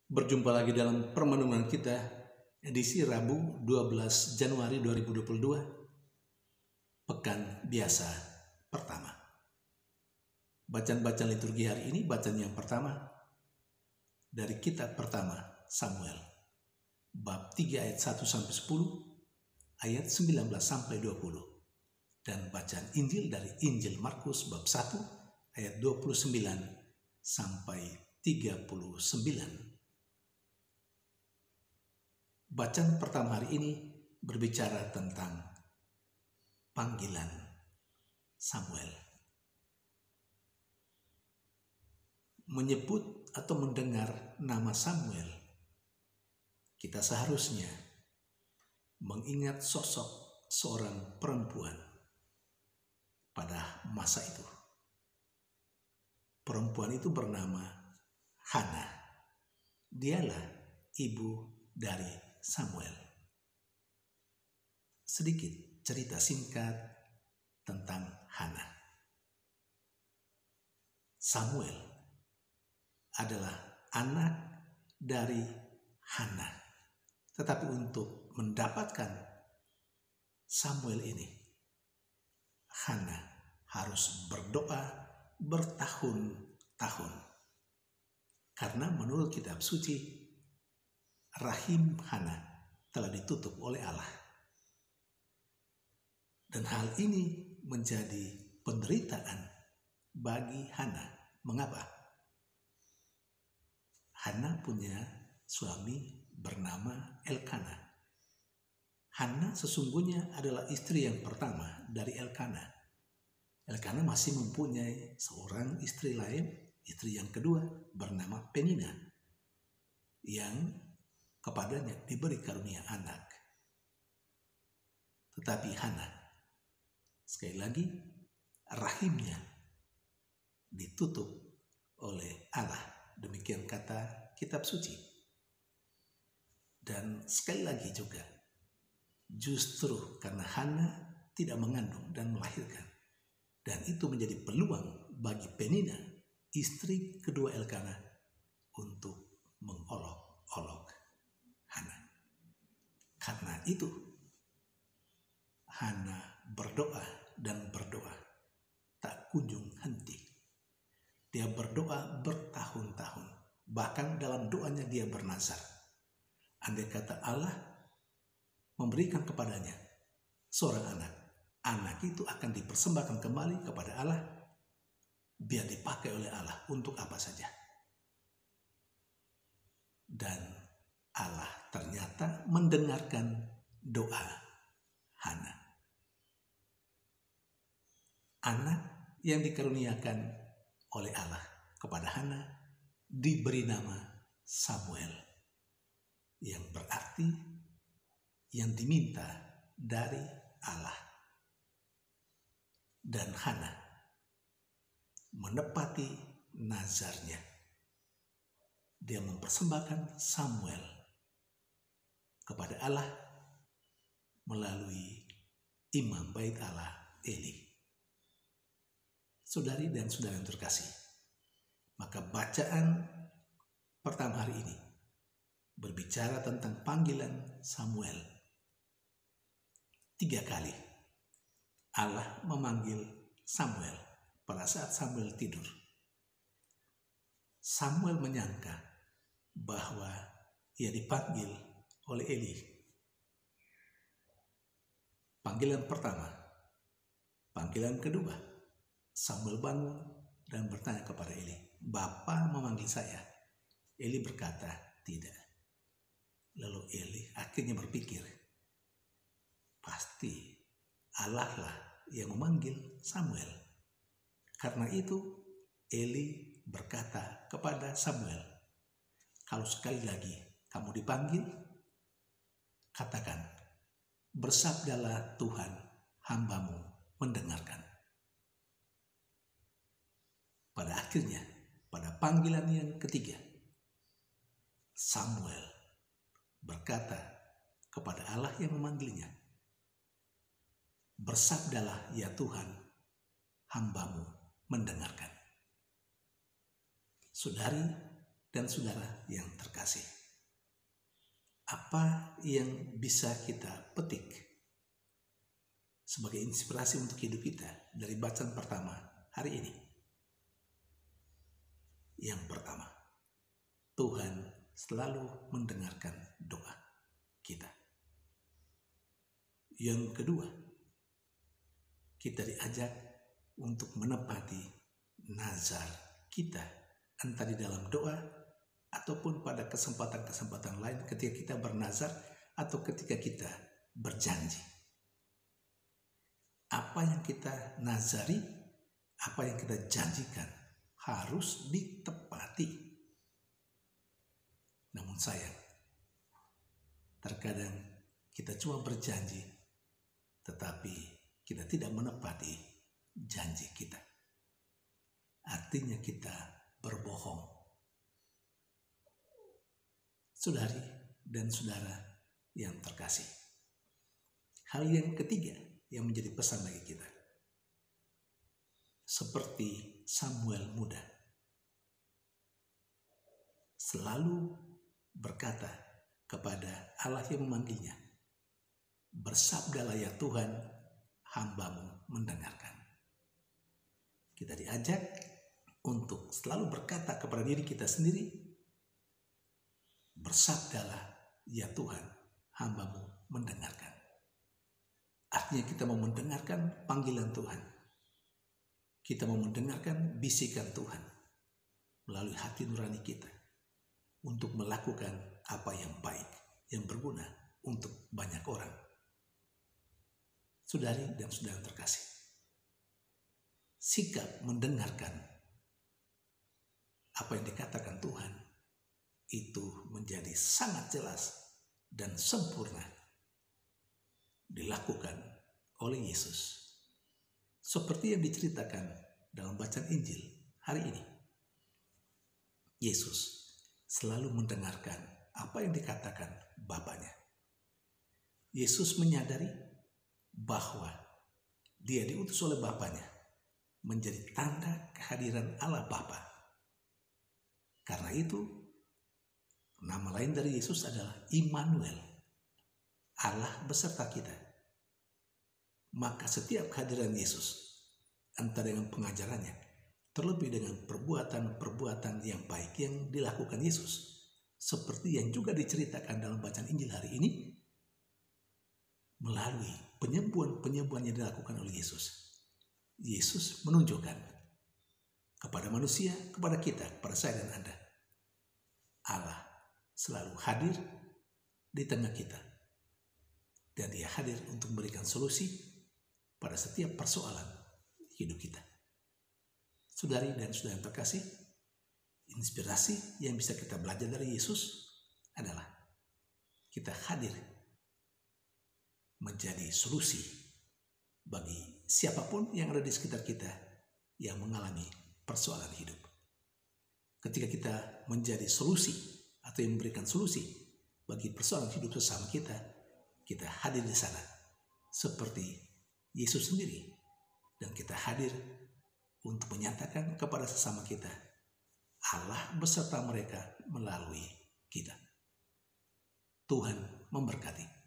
Berjumpa lagi dalam permenungan kita edisi Rabu 12 Januari 2022, Pekan Biasa pertama. Bacaan-bacaan liturgi hari ini, bacaan yang pertama dari kitab pertama Samuel, bab 3 ayat 1-10, ayat 19-20, dan bacaan Injil dari Injil Markus bab 1 ayat 29-39. Bacaan pertama hari ini berbicara tentang panggilan Samuel. Menyebut atau mendengar nama Samuel, kita seharusnya mengingat sosok seorang perempuan pada masa itu. Perempuan itu bernama Hana. Dialah ibu dari Samuel. Sedikit cerita singkat tentang Hana. Samuel adalah anak dari Hana. Tetapi untuk mendapatkan Samuel ini, Hana harus berdoa bertahun-tahun. Karena menurut kitab suci, rahim Hana telah ditutup oleh Allah. Dan hal ini menjadi penderitaan bagi Hana. Mengapa? Hana punya suami bernama Elkana. Hana sesungguhnya adalah istri yang pertama dari Elkana. Elkana masih mempunyai seorang istri lain, istri yang kedua bernama Penina, yang kepadanya diberi karunia anak. Tetapi Hana, sekali lagi, rahimnya ditutup oleh Allah. Demikian kata kitab suci. Dan sekali lagi juga, justru karena Hana tidak mengandung dan melahirkan, dan itu menjadi peluang bagi Penina, istri kedua Elkana, untuk mengolok-olok Hana. Karena itu Hana berdoa dan berdoa tak kunjung henti. Dia berdoa bertahun-tahun. Bahkan dalam doanya dia bernazar, andai kata Allah memberikan kepadanya seorang anak, anak itu akan dipersembahkan kembali kepada Allah, biar dipakai oleh Allah untuk apa saja. Dan Allah ternyata mendengarkan doa Hana. Anak yang dikaruniakan oleh Allah kepada Hana diberi nama Samuel, yang berarti yang diminta dari Allah. Dan Hana menepati nazarnya. Dia mempersembahkan Samuel kepada Allah melalui imam bait Allah, Eli. Saudari dan saudara yang terkasih, maka bacaan pertama hari ini berbicara tentang panggilan Samuel. 3 kali Allah memanggil Samuel pada saat Samuel tidur. Samuel menyangka bahwa ia dipanggil oleh Eli. Panggilan pertama. Panggilan kedua, Samuel bangun dan bertanya kepada Eli, "Bapa memanggil saya?" Eli berkata, "Tidak." Lalu Eli akhirnya berpikir, pasti Allah lah yang memanggil Samuel. Karena itu Eli berkata kepada Samuel, "Kalau sekali lagi kamu dipanggil, katakan, 'Bersabdalah Tuhan, hambamu mendengarkan.'" Pada akhirnya, pada panggilan yang ketiga, Samuel berkata kepada Allah yang memanggilnya, "Bersabdalah ya Tuhan, hambamu mendengarkan." Saudari dan saudara yang terkasih, apa yang bisa kita petik sebagai inspirasi untuk hidup kita dari bacaan pertama hari ini? Yang pertama, Tuhan selalu mendengarkan doa kita. Yang kedua, kita diajak untuk menepati nazar kita, entah di dalam doa ataupun pada kesempatan-kesempatan lain ketika kita bernazar atau ketika kita berjanji. Apa yang kita nazari, apa yang kita janjikan harus ditepati. Namun sayang, terkadang kita cuma berjanji, tetapi kita tidak menepati janji kita. Artinya kita berbohong. Saudari dan saudara yang terkasih, hal yang ketiga yang menjadi pesan bagi kita, seperti Samuel muda, selalu berkata kepada Allah yang memanggilnya, "Bersabdalah ya Tuhan, hamba-Mu mendengarkan." Kita diajak untuk selalu berkata kepada diri kita sendiri, "Bersabdalah ya Tuhan, hamba-Mu mendengarkan." Artinya kita mau mendengarkan panggilan Tuhan. Kita mau mendengarkan bisikan Tuhan melalui hati nurani kita untuk melakukan apa yang baik, yang berguna untuk banyak orang. Saudari dan saudara terkasih, sikap mendengarkan apa yang dikatakan Tuhan itu menjadi sangat jelas dan sempurna dilakukan oleh Yesus. Seperti yang diceritakan dalam bacaan Injil hari ini. Yesus selalu mendengarkan apa yang dikatakan Bapanya. Yesus menyadari bahwa dia diutus oleh Bapanya menjadi tanda kehadiran Allah Bapa. Karena itu, nama lain dari Yesus adalah Immanuel, Allah beserta kita. Maka setiap kehadiran Yesus, entah dengan pengajarannya, terlebih dengan perbuatan-perbuatan yang baik yang dilakukan Yesus, seperti yang juga diceritakan dalam bacaan Injil hari ini, melalui penyembuhan-penyembuhan yang dilakukan oleh Yesus. Yesus menunjukkan kepada manusia, kepada kita, kepada saya dan Anda, Allah selalu hadir di tengah kita. Dan Dia hadir untuk memberikan solusi pada setiap persoalan hidup kita. Saudari dan saudara yang terkasih, inspirasi yang bisa kita belajar dari Yesus adalah kita hadir menjadi solusi bagi siapapun yang ada di sekitar kita yang mengalami persoalan hidup. Ketika kita menjadi solusi atau yang memberikan solusi bagi persoalan hidup sesama kita, kita hadir di sana seperti Yesus sendiri, dan kita hadir untuk menyatakan kepada sesama kita Allah beserta mereka melalui kita. Tuhan memberkati.